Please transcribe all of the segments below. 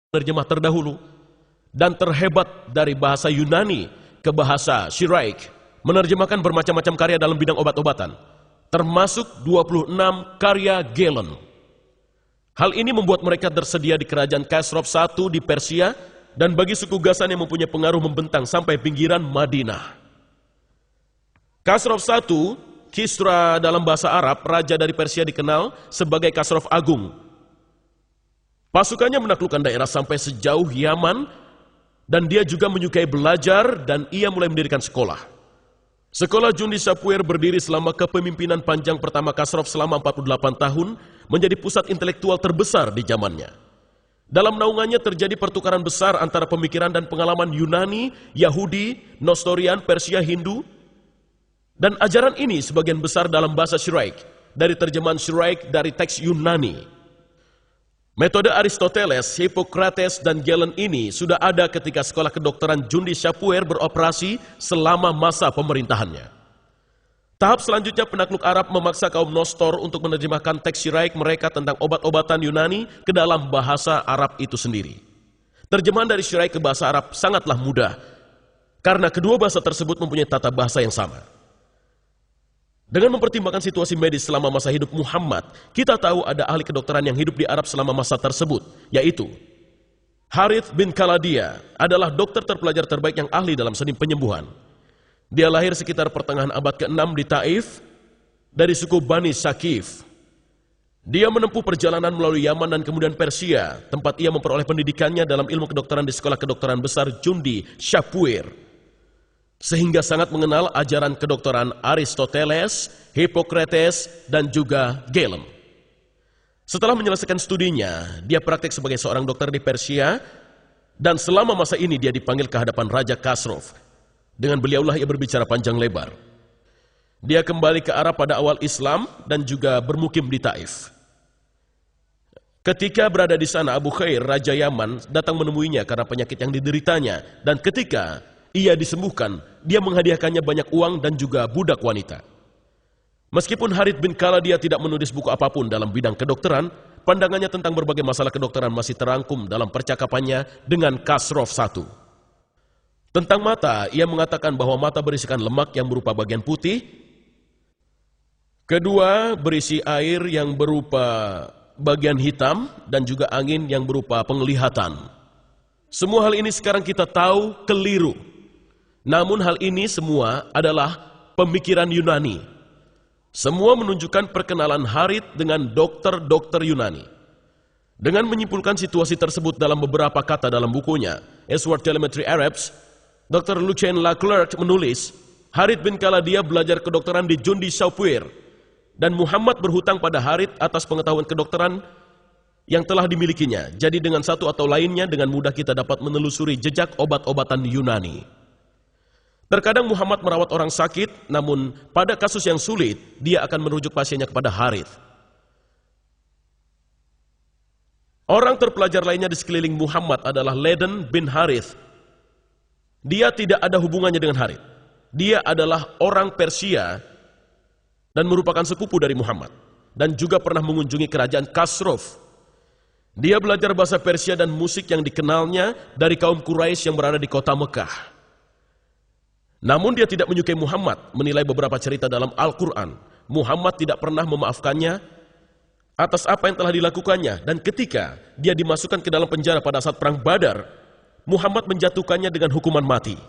penerjemah terdahulu dan terhebat dari bahasa Yunani ke bahasa Syiraik, menerjemahkan bermacam-macam karya dalam bidang obat-obatan, termasuk 26 karya Galen. Hal ini membuat mereka tersedia di kerajaan Khosrow I di Persia dan bagi suku Ghassan yang mempunyai pengaruh membentang sampai pinggiran Madinah. Khosrow I, Kisra dalam bahasa Arab, raja dari Persia dikenal sebagai Khosrow Agung. Pasukannya menaklukkan daerah sampai sejauh Yaman dan dia juga menyukai belajar dan ia mulai mendirikan sekolah. Sekolah Jundi Shapur berdiri selama kepemimpinan panjang pertama Khosrow selama 48 tahun, menjadi pusat intelektual terbesar di zamannya. Dalam naungannya terjadi pertukaran besar antara pemikiran dan pengalaman Yunani, Yahudi, Nestorian, Persia, Hindu, dan ajaran ini sebagian besar dalam bahasa Syiraik, dari terjemahan Syiraik dari teks Yunani. Metode Aristoteles, Hippocrates, dan Galen ini sudah ada ketika sekolah kedokteran Jundi Shapur beroperasi selama masa pemerintahannya. Tahap selanjutnya penakluk Arab memaksa kaum Nostor untuk menerjemahkan teks Syiraik mereka tentang obat-obatan Yunani ke dalam bahasa Arab itu sendiri. Terjemahan dari Syiraik ke bahasa Arab sangatlah mudah, karena kedua bahasa tersebut mempunyai tata bahasa yang sama. Dengan mempertimbangkan situasi medis selama masa hidup Muhammad, kita tahu ada ahli kedokteran yang hidup di Arab selama masa tersebut, yaitu Harith bin Khaladia adalah dokter terpelajar terbaik yang ahli dalam seni penyembuhan. Dia lahir sekitar pertengahan abad ke-6 di Taif dari suku Bani Saqif. Dia menempuh perjalanan melalui Yaman dan kemudian Persia, tempat ia memperoleh pendidikannya dalam ilmu kedokteran di sekolah kedokteran besar Jundi Shapur, sehingga sangat mengenal ajaran kedokteran Aristoteles, Hippocrates, dan juga Galen. Setelah menyelesaikan studinya, dia praktik sebagai seorang dokter di Persia, dan selama masa ini dia dipanggil ke hadapan Raja Khosrow. Dengan beliaulah ia berbicara panjang lebar. Dia kembali ke Arab pada awal Islam dan juga bermukim di Taif. Ketika berada di sana, Abu Khair, Raja Yaman, datang menemuinya karena penyakit yang dideritanya, dan ketika ia disembuhkan, dia menghadiahkannya banyak uang dan juga budak wanita. Meskipun Harith bin Khaladia tidak menulis buku apapun dalam bidang kedokteran, pandangannya tentang berbagai masalah kedokteran masih terangkum dalam percakapannya dengan Khosrow I. Tentang mata, ia mengatakan bahwa mata berisikan lemak yang berupa bagian putih, kedua berisi air yang berupa bagian hitam, dan juga angin yang berupa penglihatan. Semua hal ini sekarang kita tahu keliru. Namun hal ini semua adalah pemikiran Yunani. Semua menunjukkan perkenalan Harith dengan dokter-dokter Yunani. Dengan menyimpulkan situasi tersebut dalam beberapa kata dalam bukunya, Sword Telemetry Arabs, Dr. Lucien Leclerc menulis, Harith bin Khaladia belajar kedokteran di Jundi Shapur, dan Muhammad berhutang pada Harith atas pengetahuan kedokteran yang telah dimilikinya. Jadi dengan satu atau lainnya, dengan mudah kita dapat menelusuri jejak obat-obatan Yunani. Terkadang Muhammad merawat orang sakit, namun pada kasus yang sulit, dia akan merujuk pasiennya kepada Harith. Orang terpelajar lainnya di sekeliling Muhammad adalah Laden bin Harith. Dia tidak ada hubungannya dengan Harith. Dia adalah orang Persia dan merupakan sepupu dari Muhammad, dan juga pernah mengunjungi kerajaan Khosrow. Dia belajar bahasa Persia dan musik yang dikenalnya dari kaum Quraisy yang berada di kota Mekah. Namun dia tidak menyukai Muhammad, menilai beberapa cerita dalam Al-Quran. Muhammad tidak pernah memaafkannya atas apa yang telah dilakukannya, dan ketika dia dimasukkan ke dalam penjara pada saat perang Badar, Muhammad menjatuhkannya dengan hukuman mati.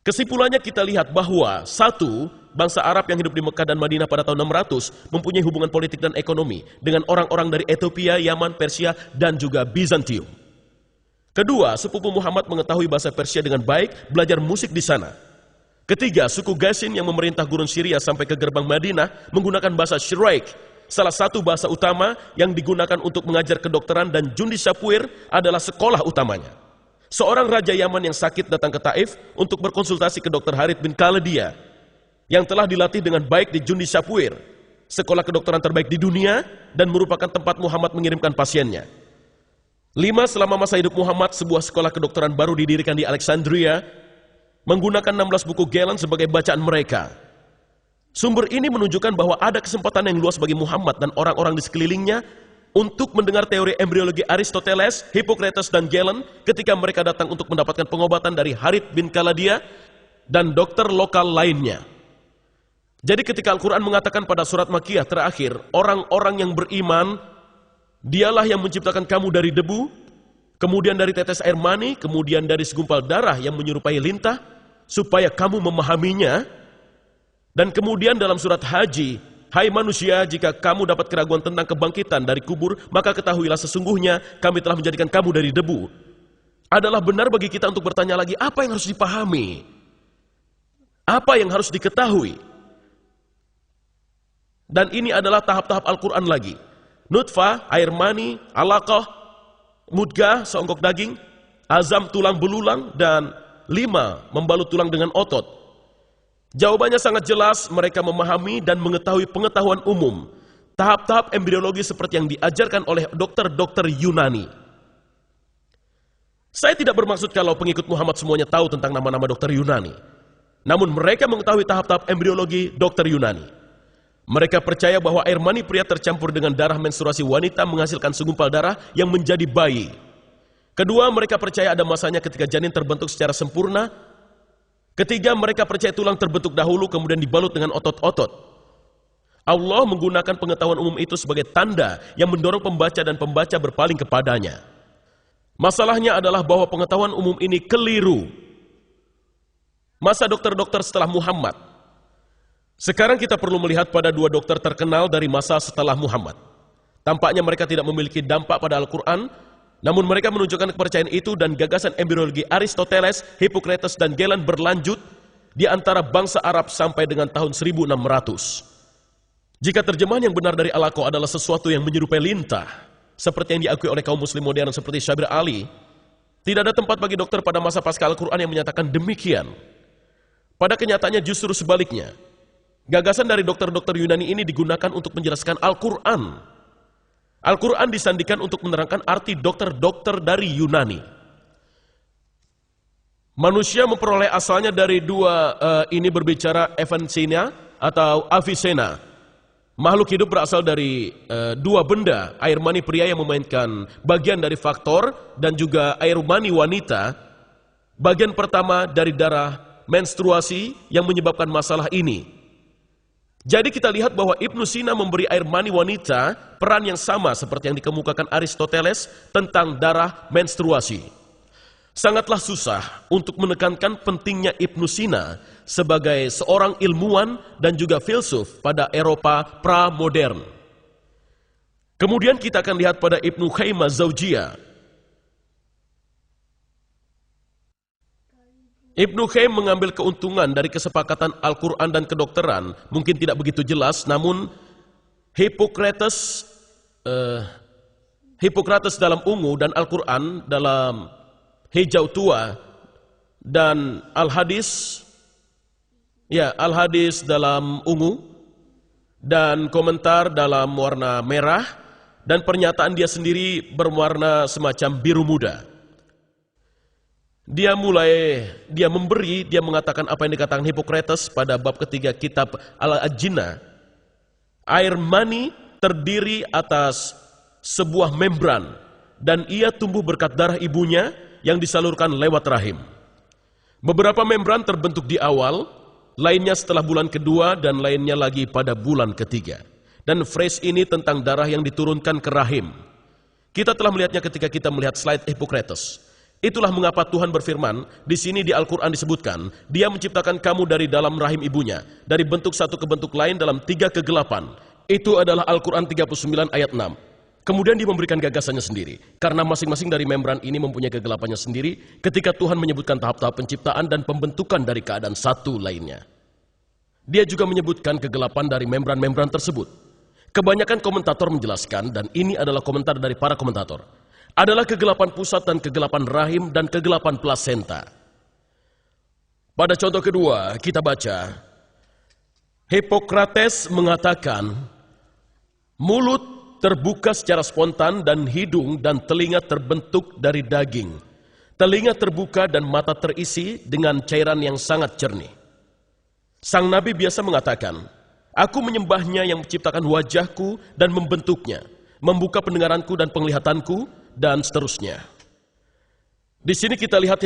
Kesimpulannya kita lihat bahwa satu, bangsa Arab yang hidup di Mekah dan Madinah pada tahun 600 mempunyai hubungan politik dan ekonomi dengan orang-orang dari Ethiopia, Yaman, Persia, dan juga Bizantium. Kedua, sepupu Muhammad mengetahui bahasa Persia dengan baik, belajar musik di sana. Ketiga, suku Ghassin yang memerintah gurun Syria sampai ke gerbang Madinah menggunakan bahasa Syiraik, salah satu bahasa utama yang digunakan untuk mengajar kedokteran, dan Jundi Shapur adalah sekolah utamanya. Seorang raja Yaman yang sakit datang ke Taif untuk berkonsultasi ke Dr. Harith bin Khaladia yang telah dilatih dengan baik di Jundi Shapur, sekolah kedokteran terbaik di dunia dan merupakan tempat Muhammad mengirimkan pasiennya. 5. Selama masa hidup Muhammad, sebuah sekolah kedokteran baru didirikan di Alexandria menggunakan 16 buku Galen sebagai bacaan mereka. Sumber ini menunjukkan bahwa ada kesempatan yang luas bagi Muhammad dan orang-orang di sekelilingnya untuk mendengar teori embriologi Aristoteles, Hippocrates, dan Galen ketika mereka datang untuk mendapatkan pengobatan dari Harith bin Kaladia dan dokter lokal lainnya. Jadi ketika Al-Quran mengatakan pada surat Makkiyah terakhir, orang-orang yang beriman, dialah yang menciptakan kamu dari debu, kemudian dari tetes air mani, kemudian dari segumpal darah yang menyerupai lintah, supaya kamu memahaminya. Dan kemudian dalam surat Haji, hai manusia, jika kamu dapat keraguan tentang kebangkitan dari kubur, maka ketahuilah sesungguhnya kami telah menjadikan kamu dari debu. Adalah benar bagi kita untuk bertanya lagi, apa yang harus dipahami? Apa yang harus diketahui? Dan ini adalah tahap-tahap Al-Quran lagi. Nutfah, air mani, alaqah, mudghah, seonggok daging, azam, tulang belulang, dan 5, membalut tulang dengan otot. Jawabannya sangat jelas, mereka memahami dan mengetahui pengetahuan umum. Tahap-tahap embriologi seperti yang diajarkan oleh dokter-dokter Yunani. Saya tidak bermaksud kalau pengikut Muhammad semuanya tahu tentang nama-nama dokter Yunani. Namun mereka mengetahui tahap-tahap embriologi dokter Yunani. Mereka percaya bahwa air mani pria tercampur dengan darah menstruasi wanita menghasilkan segumpal darah yang menjadi bayi. Kedua, mereka percaya ada masanya ketika janin terbentuk secara sempurna. Ketiga, mereka percaya tulang terbentuk dahulu kemudian dibalut dengan otot-otot. Allah menggunakan pengetahuan umum itu sebagai tanda yang mendorong pembaca dan pembaca berpaling kepadanya. Masalahnya adalah bahwa pengetahuan umum ini keliru. Masa dokter-dokter setelah Muhammad. Sekarang kita perlu melihat pada 2 dokter terkenal dari masa setelah Muhammad. Tampaknya mereka tidak memiliki dampak pada Al-Quran, namun mereka menunjukkan kepercayaan itu dan gagasan embriologi Aristoteles, Hippocrates, dan Galen berlanjut di antara bangsa Arab sampai dengan tahun 1600. Jika terjemahan yang benar dari Al-Aqsa adalah sesuatu yang menyerupai lintah, seperti yang diakui oleh kaum muslim modern seperti Syabir Ali, tidak ada tempat bagi dokter pada masa pasca Al-Quran yang menyatakan demikian. Pada kenyataannya justru sebaliknya. Gagasan dari dokter-dokter Yunani ini digunakan untuk menjelaskan Al-Quran. Al-Quran disandikan untuk menerangkan arti dokter-dokter dari Yunani. Manusia memperoleh asalnya dari 2 ini berbicara Avicenna atau Avicenna. Makhluk hidup berasal dari 2 benda, air mani pria yang memainkan bagian dari faktor dan juga air mani wanita. Bagian pertama dari darah menstruasi yang menyebabkan masalah ini. Jadi kita lihat bahwa Ibnu Sina memberi air mani wanita peran yang sama seperti yang dikemukakan Aristoteles tentang darah menstruasi. Sangatlah susah untuk menekankan pentingnya Ibnu Sina sebagai seorang ilmuwan dan juga filsuf pada Eropa pra-modern. Kemudian kita akan lihat pada Ibnu Qayyim Az-Zawjiyah. Ibnu Qayyim mengambil keuntungan dari kesepakatan Al-Quran dan kedokteran, mungkin tidak begitu jelas, namun Hippocrates dalam ungu dan Al-Quran dalam hijau tua, dan Al-Hadis dalam ungu, dan komentar dalam warna merah, dan pernyataan dia sendiri berwarna semacam biru muda. Dia mengatakan apa yang dikatakan Hippocrates pada bab ketiga kitab Al-Ajinah. Air mani terdiri atas sebuah membran dan ia tumbuh berkat darah ibunya yang disalurkan lewat rahim. Beberapa membran terbentuk di awal, lainnya setelah bulan kedua dan lainnya lagi pada bulan ketiga. Dan phrase ini tentang darah yang diturunkan ke rahim. Kita telah melihatnya ketika kita melihat slide Hippocrates. Itulah mengapa Tuhan berfirman, di sini di Al-Quran disebutkan, Dia menciptakan kamu dari dalam rahim ibunya, dari bentuk satu ke bentuk lain dalam 3 kegelapan. Itu adalah Al-Quran 39 ayat 6. Kemudian dia memberikan gagasannya sendiri. Karena masing-masing dari membran ini mempunyai kegelapannya sendiri, ketika Tuhan menyebutkan tahap-tahap penciptaan dan pembentukan dari keadaan satu lainnya. Dia juga menyebutkan kegelapan dari membran-membran tersebut. Kebanyakan komentator menjelaskan, dan ini adalah komentar dari para komentator, adalah kegelapan pusat dan kegelapan rahim dan kegelapan plasenta. Pada contoh kedua, kita baca, Hippocrates mengatakan, mulut terbuka secara spontan dan hidung dan telinga terbentuk dari daging. Telinga terbuka dan mata terisi dengan cairan yang sangat jernih. Sang Nabi biasa mengatakan, aku menyembahnya yang menciptakan wajahku dan membentuknya. membuka pendengaranku dan penglihatanku, dan seterusnya. Di sini kita lihat